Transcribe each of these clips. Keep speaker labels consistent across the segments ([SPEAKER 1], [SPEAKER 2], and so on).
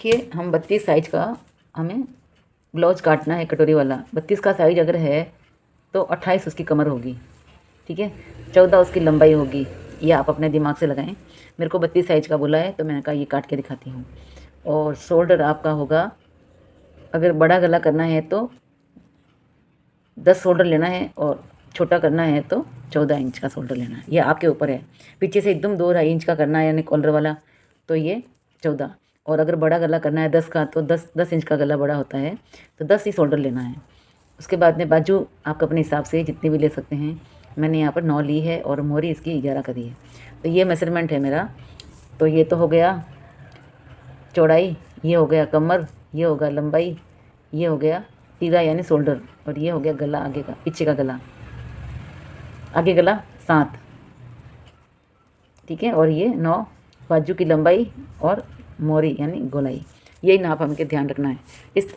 [SPEAKER 1] देखिए हम 32 साइज का हमें ब्लाउज काटना है, कटोरी वाला। 32 का साइज अगर है तो 28 उसकी कमर होगी, ठीक है। 14 उसकी लंबाई होगी, ये आप अपने दिमाग से लगाएं। मेरे को 32 साइज का बोला है तो मैंने कहा ये काट के दिखाती हूँ। और शोल्डर आपका होगा, अगर बड़ा गला करना है तो 10 शोल्डर लेना है, और छोटा करना है तो 14 इंच का शोल्डर लेना है। ये आपके ऊपर है। पीछे से एकदम 2 2.5 इंच का करना है यानी कॉलर वाला, तो ये 14। और अगर बड़ा गला करना है 10 का तो 10 इंच का गला बड़ा होता है, तो 10 ही शोल्डर लेना है। उसके बाद में बाजू आप अपने हिसाब से जितनी भी ले सकते हैं। मैंने यहाँ पर 9 ली है और मोहरी इसकी 11 का दी है। तो ये मेजरमेंट है मेरा। तो ये तो हो गया चौड़ाई, ये हो गया कमर, ये हो गया लंबाई, ये हो गया तीरा यानी शोल्डर, और ये हो गया गला आगे का, पीछे का गला, आगे गला 7, ठीक है। और ये 9 बाजू की लंबाई और मोरी यानी गोलाई, यही नाप हमके ध्यान रखना है।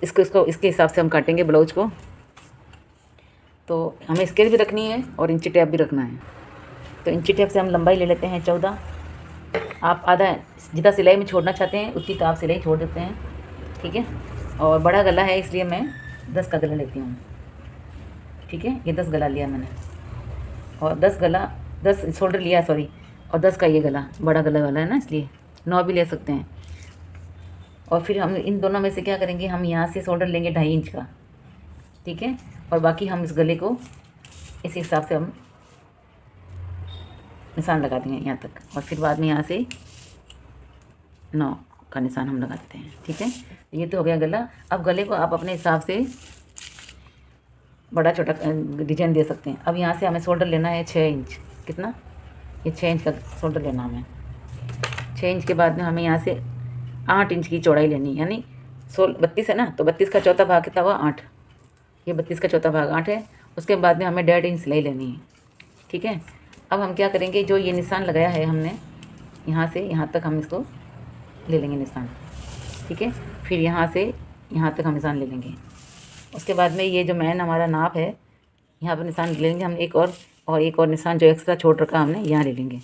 [SPEAKER 1] इसको इसके हिसाब से हम काटेंगे ब्लाउज को। तो हमें स्केल भी रखनी है और इंची टेप भी रखना है। तो इंची टेप से हम लंबाई ले लेते हैं 14। आप आधा जितना सिलाई में छोड़ना चाहते हैं उतनी तो आप सिलाई छोड़ देते हैं, ठीक है। और बड़ा गला है इसलिए मैं 10 का गला लेती हूँ, ठीक है। ये 10 गला लिया मैंने, और 10 शोल्डर लिया, सॉरी। और 10 का ये गला, बड़ा गला वाला है ना, इसलिए 9 भी ले सकते हैं। और फिर हम इन दोनों में से क्या करेंगे, हम यहाँ से शोल्डर लेंगे 2.5 इंच का, ठीक है। और बाकी हम इस गले को इस हिसाब से हम निशान लगा देंगे यहाँ तक, और फिर बाद में यहाँ से 9 का निशान हम लगा देते हैं, ठीक है। ये तो हो गया गला। अब गले को आप अपने हिसाब से बड़ा छोटा डिजाइन दे सकते हैं। अब यहाँ से हमें शोल्डर लेना है 6 इंच। कितना? ये 6 इंच का शोल्डर लेना हमें। 6 इंच के बाद में हमें यहाँ से 8 इंच की चौड़ाई लेनी, यानी 32 है ना, तो 32 का चौथा भाग कितना हुआ? 8। ये 32 का चौथा भाग 8 है। उसके बाद में हमें 1.5 इंच सिलाई लेनी है, ठीक है। अब हम क्या करेंगे, जो ये निशान लगाया है हमने, यहाँ से यहाँ तक हम इसको ले लेंगे निशान, ठीक है। फिर यहाँ से यहाँ तक हम निशान ले लेंगे। उसके बाद में ये जो मैन हमारा नाप है, यहाँ पर निशान ले लेंगे हम एक और निशान जो एक्स्ट्रा छोड़ रखा हमने यहाँ ले लेंगे।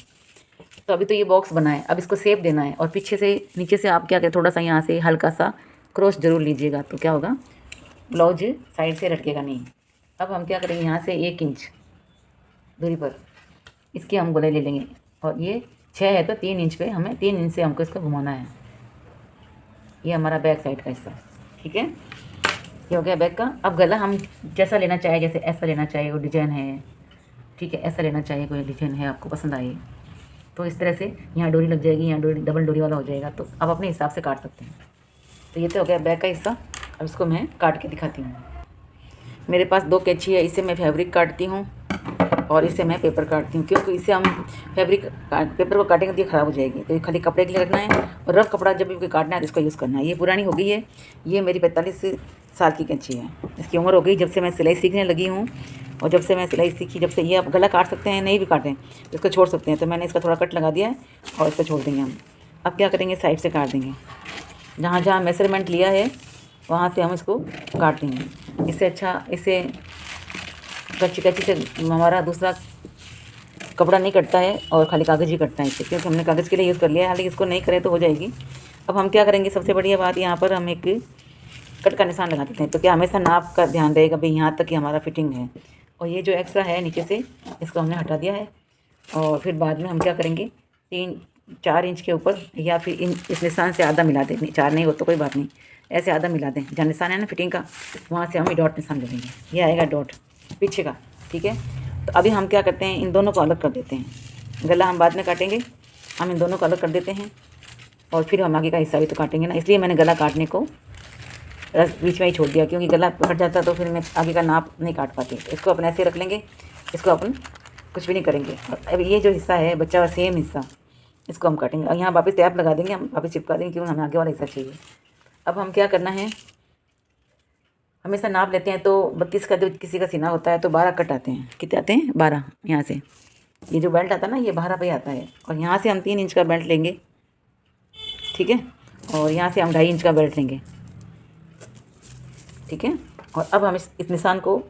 [SPEAKER 1] तो अभी तो ये बॉक्स बना है, अब इसको शेप देना है। और पीछे से नीचे से आप क्या करें, थोड़ा सा यहाँ से हल्का सा क्रॉस जरूर लीजिएगा, तो क्या होगा, ब्लाउज साइड से लटकेगा नहीं। अब हम क्या करेंगे, यहाँ से 1 इंच दूरी पर इसकी हम गोलाई ले लेंगे। और ये 6 है तो 3 इंच पे हमें 3 इंच से हमको इसको घुमाना है। ये हमारा बैक साइड का हिस्सा, ठीक है। ये हो गया बैक का। अब गला हम जैसा लेना चाहे, जैसे ऐसा लेना चाहिए, वो डिजाइन है, ठीक है। ऐसा लेना चाहिए, कोई डिजाइन है आपको पसंद आए तो इस तरह से यहाँ डोरी लग जाएगी, यहाँ डोरी डबल डोरी वाला हो जाएगा, तो आप अपने हिसाब से काट सकते हैं। तो ये तो हो गया बैक का हिस्सा। अब इसको मैं काट के दिखाती हूँ। मेरे पास 2 कैंची है, इससे मैं फैब्रिक काटती हूँ और इससे मैं पेपर काटती हूँ, क्योंकि इससे हम पेपर को काटेंगे तो ये ख़राब हो जाएगी। तो ये खाली कपड़े के लिए रखना है, और रफ कपड़ा जब भी काटना है तो इसको यूज़ करना है। ये पुरानी हो गई है, ये मेरी 45 साल की कैंची है। इसकी उम्र हो गई जब से मैं सिलाई सीखने लगी हूँ, और जब से मैं सिलाई सीखी, जब से ये आप गला काट सकते हैं, नहीं भी काटें तो इसको छोड़ सकते हैं। तो मैंने इसका थोड़ा कट लगा दिया है और इसको छोड़ देंगे हम। अब क्या करेंगे, साइड से काट देंगे, जहाँ जहाँ मेजरमेंट लिया है वहाँ से हम इसको काट लेंगे। इससे अच्छा, इससे कच्ची कच्ची से हमारा दूसरा कपड़ा नहीं कटता है और खाली कागज़ ही कटता है इससे, क्योंकि हमने कागज़ के लिए यूज़ कर लिया है। हालांकि इसको नहीं करें तो हो जाएगी। अब हम क्या करेंगे, सबसे बढ़िया बात, यहाँ पर हम एक कट का निशान लगा देते हैं। तो क्या हमेशा नाप का ध्यान रहेगा भाई, यहाँ तक ही हमारा फिटिंग है। और ये जो एक्स्ट्रा है नीचे से, इसको हमने हटा दिया है। और फिर बाद में हम क्या करेंगे, 3-4 इंच के ऊपर, या फिर इस निशान से आधा मिला दें। 4 नहीं हो तो कोई बात नहीं, ऐसे आधा मिला दें। जहाँ निशान है ना फिटिंग का, वहाँ से हम ये डॉट निशान ले लेंगे। ये आएगा डॉट पीछे का, ठीक है। तो अभी हम क्या करते हैं, इन दोनों को अलग कर देते हैं। गला हम बाद में काटेंगे, हम इन दोनों को अलग कर देते हैं। और फिर हम आगे का हिस्सा भी तो काटेंगे ना, इसलिए मैंने गला काटने को बीच में ही छोड़ दिया, क्योंकि गला कट जाता तो फिर मैं आगे का नाप नहीं काट पाती। तो इसको अपन ऐसे रख लेंगे, इसको अपन कुछ भी नहीं करेंगे। और अब ये जो हिस्सा है बच्चा हुआ सेम हिस्सा, इसको हम काटेंगे। और यहाँ वापस टैप लगा देंगे, हम वापस चिपका देंगे, क्योंकि हमें आगे वाला हिस्सा चाहिए। अब हम क्या करना है, हमेशा नाप लेते हैं। तो 32 का जो किसी का सीना होता है तो 12 कट आते हैं। कितने आते हैं? 12। यहाँ से ये जो बेल्ट आता है ना, ये 12 पे आता है। और यहाँ से हम 3 इंच का बेल्ट लेंगे, ठीक है। और यहाँ से हम 2.5 इंच का बेल्ट लेंगे, ठीक है। और अब हम इस निशान को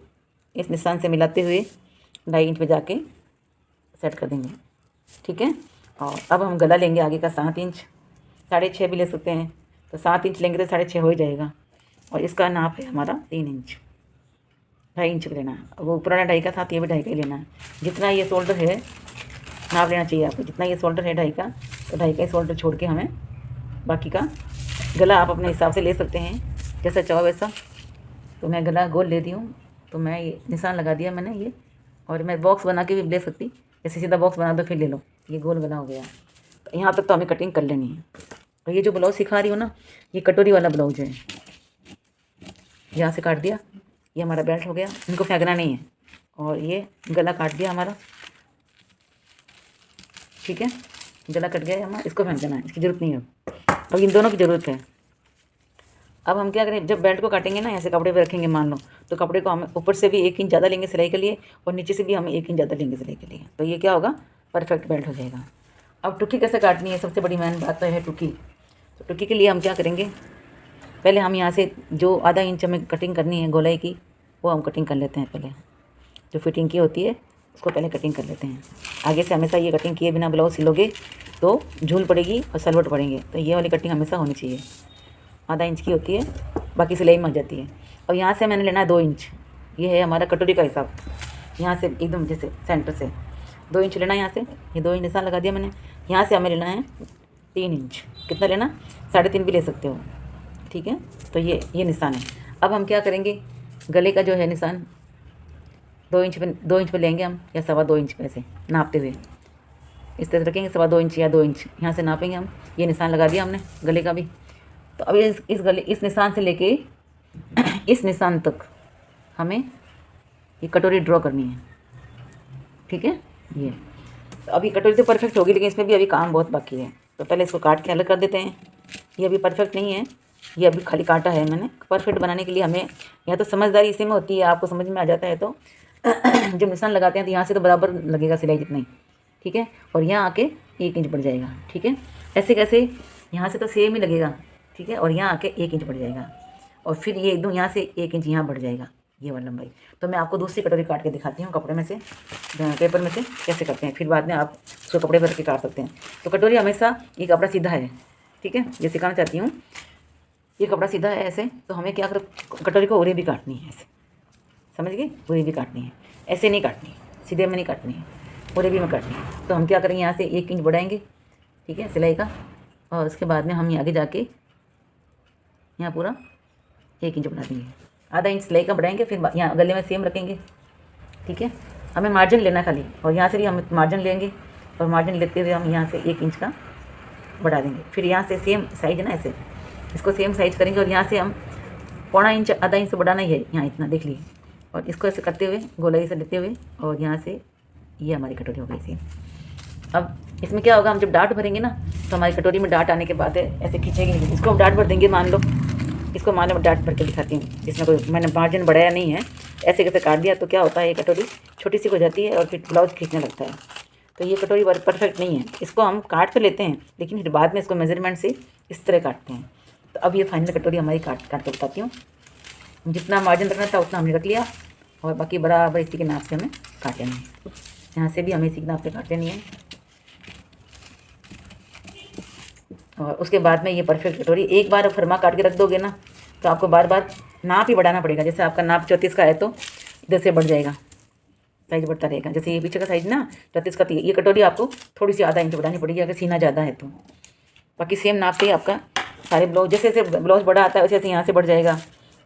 [SPEAKER 1] इस निशान से मिलाते हुए 2.5 इंच पे जाके सेट कर देंगे, ठीक है। और अब हम गला लेंगे आगे का 7 इंच, 6.5 भी ले सकते हैं, तो 7 इंच लेंगे तो 6.5 हो ही जाएगा। और इसका नाप है हमारा 3 इंच, 2.5 इंच लेना है। वो पुराना 2.5 का था, तो ये भी 2.5 का ही लेना है। जितना ये शोल्डर है नाप लेना चाहिए आपको, जितना ये शोल्डर है 2.5 का, तो 2.5 का ही शोल्डर छोड़ के हमें बाकी का गला आप अपने हिसाब से ले सकते हैं, जैसा चाहो वैसा। तो मैं गला गोल लेती हूँ, तो मैं ये निशान लगा दिया मैंने ये। और मैं बॉक्स बना के भी ले सकती, जैसे सीधा बॉक्स बना दो फिर ले लो, ये गोल गला हो गया। तो यहाँ तक तो हमें कटिंग कर लेनी है। और ये जो ब्लाउज सिखा रही हूँ ना, ये कटोरी वाला ब्लाउज है। यहाँ से काट दिया, ये हमारा बेल्ट हो गया, इनको फेंकना नहीं है। और ये गला काट दिया हमारा, ठीक है, गला कट गया है हमारा, इसको फेंक देना है, इसकी ज़रूरत नहीं है। अब इन दोनों की ज़रूरत है। अब हम क्या करें, जब बेल्ट को काटेंगे ना, ऐसे कपड़े पे रखेंगे मान लो, तो कपड़े को हम ऊपर से भी 1 इंच ज़्यादा लेंगे सिलाई के लिए, और नीचे से भी हम 1 इंच ज़्यादा लेंगे सिलाई के लिए। तो ये क्या होगा, परफेक्ट बेल्ट हो जाएगा। अब टुकी कैसे काटनी है, सबसे बड़ी मेन बात तो है टुकी। तो टुकी के लिए हम क्या करेंगे, पहले हम यहाँ से जो आधा इंच हमें कटिंग करनी है गोलाई की, वो हम कटिंग कर लेते हैं। पहले जो फिटिंग की होती है उसको पहले कटिंग कर लेते हैं। आगे से हमेशा ये कटिंग किए बिना ब्लाउज सिलोगे तो झूल पड़ेगी और सलवट पड़ेंगे, तो ये वाली कटिंग हमेशा होनी चाहिए। आधा इंच की होती है, बाकी सिलाई में आ जाती है। और यहाँ से मैंने लेना है 2 इंच, ये है हमारा कटोरी का हिसाब। यहाँ से एकदम जैसे सेंटर से 2 इंच लेना है, यहाँ से ये 2 इंच निशान लगा दिया मैंने। यहाँ से हमें लेना है 3 इंच, कितना लेना, 3.5 भी ले सकते हो, ठीक है। तो ये निशान है। अब हम क्या करेंगे, गले का जो है निशान 2 इंच पे लेंगे हम, या 2.25 इंच पे ऐसे नापते हुए इस तरह रखेंगे, 2.25 इंच या 2 इंच यहाँ से नापेंगे हम। ये निशान लगा दिया हमने गले का भी। तो अब इस निशान से लेके इस निशान तक हमें ये कटोरी ड्रॉ करनी है, ठीक है। ये तो अभी कटोरी तो परफेक्ट होगी, लेकिन इसमें भी अभी काम बहुत बाकी है। तो पहले इसको काट के अलग कर देते हैं। ये अभी परफेक्ट नहीं है, ये अभी खाली काटा है मैंने। परफेक्ट बनाने के लिए हमें यहाँ तो समझदारी इसी में होती है, आपको समझ में आ जाता है। तो जब निशान लगाते हैं तो यहाँ से तो बराबर लगेगा सिलाई जितना ही, ठीक है। और यहाँ आके 1 इंच बढ़ जाएगा, ठीक है। ऐसे कैसे, यहाँ से तो सेम ही लगेगा, ठीक है, और यहाँ आके 1 इंच बढ़ जाएगा, और फिर ये एकदम यहाँ से 1 इंच यहाँ बढ़ जाएगा, ये वाली लंबाई। तो मैं आपको दूसरी कटोरी काट के दिखाती हूँ कपड़े में से, पेपर में से कैसे करते हैं, फिर बाद में आप उसको कपड़े पर रख के काट सकते हैं। तो कटोरी हमेशा ये कपड़ा सीधा है, ठीक है, ये सिखाना चाहती हूँ। ये कपड़ा सीधा है ऐसे, तो हमें क्या कर, कटोरी को उरे भी काटनी है ऐसे, समझ गए, उरे भी काटनी है, ऐसे नहीं काटनी, सीधे में नहीं काटनी है, उरे भी में काटनी है। तो हम क्या करेंगे, यहाँ से 1 इंच बढ़ाएंगे, ठीक है, सिलाई का। और उसके बाद में हम आगे जाके यहाँ पूरा 1 इंच बढ़ा देंगे, आधा इंच सिलाई का बढ़ाएंगे, फिर यहाँ गले में सेम रखेंगे, ठीक है। हमें मार्जिन लेना खाली, और यहाँ से भी हम मार्जिन लेंगे, और मार्जिन लेते हुए हम यहाँ से 1 इंच का बढ़ा देंगे। फिर यहाँ से सेम साइज है ना, ऐसे इसको सेम साइज करेंगे, और यहाँ से हम 1/4 इंच आधा इंच से बढ़ाना ही है, यहाँ इतना देख लीजिए। और इसको ऐसे करते हुए गोलाई से लेते हुए, और यहाँ से ये हमारी कटोरी हो गई सेम। अब इसमें क्या होगा, हम जब डाट भरेंगे ना, तो हमारी कटोरी में डाट आने के बाद ऐसे खींचेंगे नहीं, इसको हम डाट भर देंगे। मान लो इसको, मान लो मैं डाट भर के दिखाती हूँ, इसमें कोई मैंने मार्जिन बढ़ाया नहीं है, ऐसे कैसे काट दिया। तो क्या होता है, ये कटोरी छोटी सी हो जाती है और फिर ब्लाउज खींचने लगता है। तो ये कटोरी परफेक्ट नहीं है, इसको हम काट तो लेते हैं, लेकिन फिर बाद में इसको मेजरमेंट से इस तरह काटते हैं। तो अब ये फाइनल कटोरी हमारी काट के बताती हूँ। जितना मार्जिन रखना था उतना हमने रख लिया, और बाकी बराबर इसी के नाप से हमें काट लेना है। यहाँ से भी हमें इसी के नाप से काट लेनी है। और उसके बाद में ये परफेक्ट कटोरी, एक बार फरमा काट के रख दोगे ना, तो आपको बार बार नाप ही बढ़ाना पड़ेगा। जैसे आपका नाप 34 का है तो इधर से बढ़ जाएगा, साइज बढ़ता रहेगा। जैसे ये पीछे का साइज ना 34 का, ये कटोरी आपको थोड़ी सी आधा इंच बढ़ानी पड़ेगी अगर सीना ज़्यादा है तो। बाकी सेम नाप से ही आपका सारे ब्लाउज, जैसे जैसे ब्लाउज बड़ा आता है वैसे वैसे यहाँ से बढ़ जाएगा,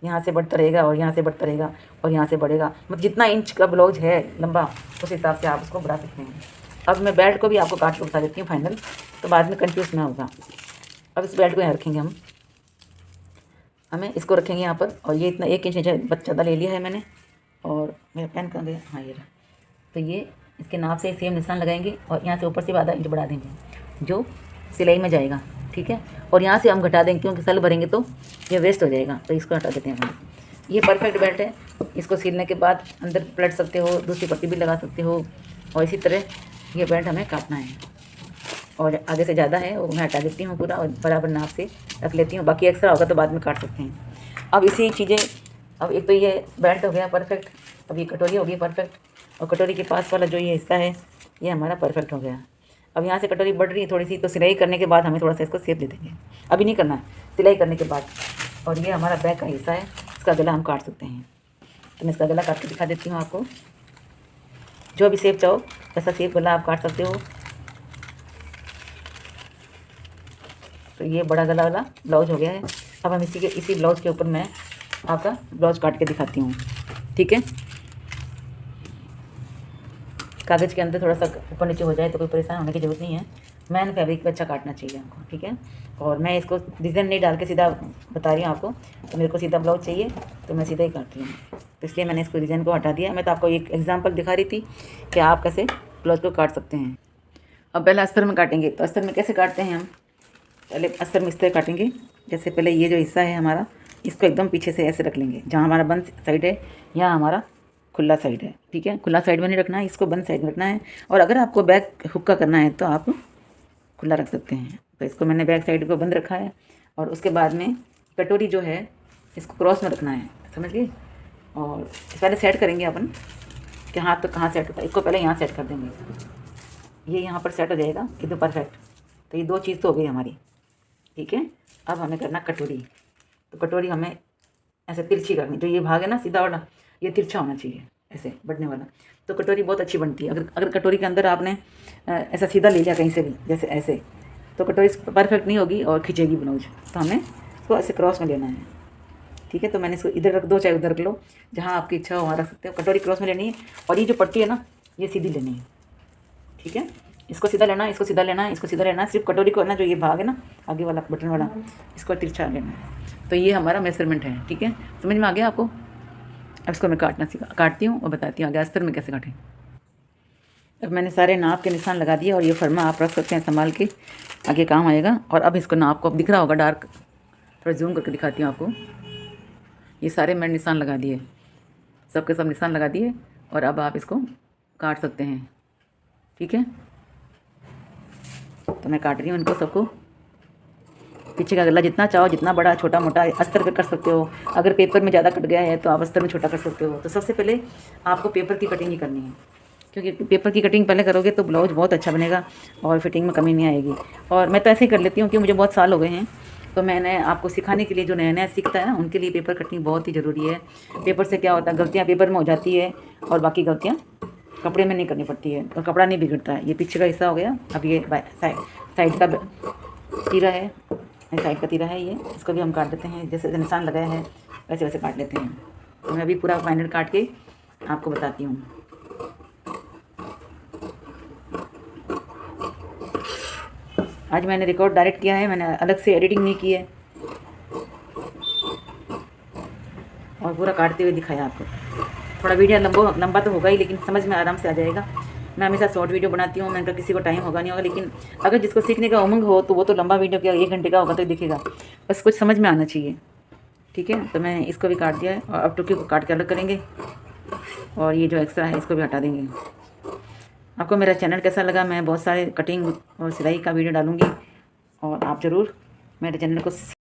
[SPEAKER 1] यहाँ से बढ़ता रहेगा, और यहाँ से बढ़ता रहेगा, और यहाँ से बढ़ेगा। मतलब जितना इंच का ब्लाउज है लंबा, उस हिसाब से आप उसको बढ़ा सकते हैं। अब मैं बेल्ट को भी आपको काट के बता देती हूँ फाइनल, तो बाद में कंफ्यूज ना होगा। अब इस बेल्ट को यहाँ रखेंगे हम, हमें इसको रखेंगे यहाँ पर, और ये इतना 1 इंच ज़्यादा ले लिया है मैंने। और मेरा पेन कहाँ गया, हाँ ये रहा। तो ये इसके नाप से सेम निशान लगाएंगे, और यहाँ से ऊपर से आधा इंच बढ़ा देंगे जो सिलाई में जाएगा, ठीक है। और यहाँ से हम घटा देंगे, क्योंकि सल भरेंगे तो ये वेस्ट हो जाएगा, तो इसको हटा देते हैं हम। ये परफेक्ट बेल्ट है, इसको सिलने के बाद अंदर पलट सकते हो, दूसरी पट्टी भी लगा सकते हो, और इसी तरह ये बेल्ट हमें काटना है। और आगे से ज़्यादा है वो मैं हटा देती हूँ पूरा, और बराबर नाप से रख लेती हूँ। बाकी एक्स्ट्रा होगा तो बाद में काट सकते हैं। अब इसी चीज़ें, अब एक तो ये बेल्ट हो गया परफेक्ट, अब ये कटोरी हो गई परफेक्ट, और कटोरी के पास वाला जो ये हिस्सा है ये हमारा परफेक्ट हो गया। अब यहाँ से कटोरी बढ़ रही है थोड़ी सी, तो सिलाई करने के बाद हमें थोड़ा सा इसको शेप दे देंगे, अभी नहीं करना है, सिलाई करने के बाद। और ये हमारा बैक का हिस्सा है, इसका गला हम काट सकते हैं। तो मैं इसका गला काट के दिखा देती हूँ आपको। जो भी शेप चाहो ऐसा शेप गला आप काट सकते हो। तो ये बड़ा गला वाला ब्लाउज हो गया है। अब हम इसी ब्लाउज के ऊपर मैं आपका ब्लाउज काट के दिखाती हूँ, ठीक है। कागज़ के अंदर थोड़ा सा ऊपर नीचे हो जाए तो कोई परेशान होने की ज़रूरत नहीं है। मैन फैब्रिक पे अच्छा काटना चाहिए हमको, ठीक है। और मैं इसको डिज़ाइन नहीं डाल के सीधा बता रही हूँ आपको, तो मेरे को सीधा ब्लाउज चाहिए तो मैं सीधा ही काटती हूँ। तो इसलिए मैंने इसको डिज़ाइन को हटा दिया। मैं तो आपको एक एग्जांपल दिखा रही थी कि आप कैसे ब्लाउज को काट सकते हैं। अब पहले अस्तर में काटेंगे। तो अस्तर में कैसे काटते हैं हम, पहले अस्तर में इस तरह काटेंगे। जैसे पहले ये जो हिस्सा है हमारा, इसको एकदम पीछे से ऐसे रख लेंगे। जहाँ हमारा बंद साइड है यहाँ हमारा खुला साइड है, ठीक है। खुला साइड में नहीं रखना है, इसको बंद साइड में रखना है। और अगर आपको बैक हुक्का करना है तो आप खुला रख सकते हैं। तो इसको मैंने बैक साइड को बंद रखा है। और उसके बाद में कटोरी जो है इसको क्रॉस में रखना है, समझ गए। और पहले सेट करेंगे अपन कि हाथ तो कहाँ सेट होता है। इसको पहले यहाँ सेट कर देंगे, ये यहाँ पर सेट हो जाएगा एकदम परफेक्ट। तो ये दो चीज़ तो हो गई हमारी, ठीक है। अब हमें करना कटोरी। तो कटोरी हमें ऐसे तिरछी करनी, तो ये भाग है ना सीधा वाला, ये तिरछा होना चाहिए ऐसे बढ़ने वाला। तो कटोरी बहुत अच्छी बनती है। अगर कटोरी के अंदर आपने ऐसा सीधा ले लिया कहीं से भी, जैसे ऐसे, तो कटोरी परफेक्ट नहीं होगी और खींचेगी ब्लाउज। तो हमें इसको ऐसे क्रॉस में लेना है, ठीक है। तो मैंने इसको इधर रख दो चाहे उधर रख लो, जहाँ आपकी इच्छा हो वहाँ रख सकते हो। कटोरी क्रॉस में लेनी है और ये जो पट्टी है ना ये सीधी लेनी है, ठीक है। इसको सीधा लेना है, इसको सीधा लेना है, इसको सीधा लेना है। सिर्फ कटोरी को ना जो ये भाग है ना आगे वाला बटन वाला, इसको तिरछा लेना है। तो ये हमारा मेजरमेंट है, ठीक है। समझ में आ गया आपको। अब इसको मैं काटती हूँ और बताती हूँ आगे अस्तर में कैसे काटें। अब मैंने सारे नाप के निशान लगा दिए और ये फरमा आप रख सकते हैं संभाल के, आगे काम आएगा। और अब इसको नाप को अब दिख रहा होगा डार्क, थोड़ा जूम करके दिखाती हूँ आपको। ये सारे मैंने निशान लगा दिए, सबके सब निशान लगा दिए। और अब आप इसको काट सकते हैं, ठीक है। तो मैं काट रही हूँ इनको सबको। पीछे का गला जितना चाहो, जितना बड़ा छोटा मोटा अस्तर पे कर सकते हो। अगर पेपर में ज़्यादा कट गया है तो आप अस्तर में छोटा कर सकते हो। तो सबसे पहले आपको पेपर की कटिंग ही करनी है, क्योंकि पेपर की कटिंग पहले करोगे तो ब्लाउज बहुत अच्छा बनेगा और फिटिंग में कमी नहीं आएगी। और मैं तो ऐसे ही कर लेती हूँ कि मुझे बहुत साल हो गए हैं। तो मैंने आपको सिखाने के लिए, जो नया नया सीखता है ना उनके लिए पेपर कटिंग बहुत ही ज़रूरी है। पेपर से क्या होता है, गलतियाँ पेपर में हो जाती है और बाकी गलतियाँ कपड़े में नहीं करनी पड़ती है और कपड़ा नहीं बिगड़ता है। ये पीछे का हिस्सा हो गया। अब ये साइड का तीरा है, साइड का तीरा है ये, इसको भी हम काट देते हैं। जैसे निशान लगाया है वैसे वैसे काट लेते हैं। तो मैं अभी पूरा फाइनल काट के आपको बताती हूँ। आज मैंने रिकॉर्ड डायरेक्ट किया है, मैंने अलग से एडिटिंग नहीं की है और पूरा काटते हुए दिखाया आपको। थोड़ा वीडियो लंबा तो होगा ही, लेकिन समझ में आराम से आ जाएगा। मैं हमेशा शॉर्ट वीडियो बनाती हूँ, मैंने कहा किसी को टाइम होगा नहीं होगा, लेकिन अगर जिसको सीखने का उमंग हो तो वो तो लंबा वीडियो क्या 1 घंटे का होगा तो दिखेगा, बस कुछ समझ में आना चाहिए, ठीक है। तो मैं इसको भी काट दिया है और अब टुकी को काट के अलग करेंगे और ये जो एक्स्ट्रा है इसको भी हटा देंगे। आपको मेरा चैनल कैसा लगा, मैं बहुत सारे कटिंग और सिलाई का वीडियो डालूँगी और आप ज़रूर मेरे चैनल को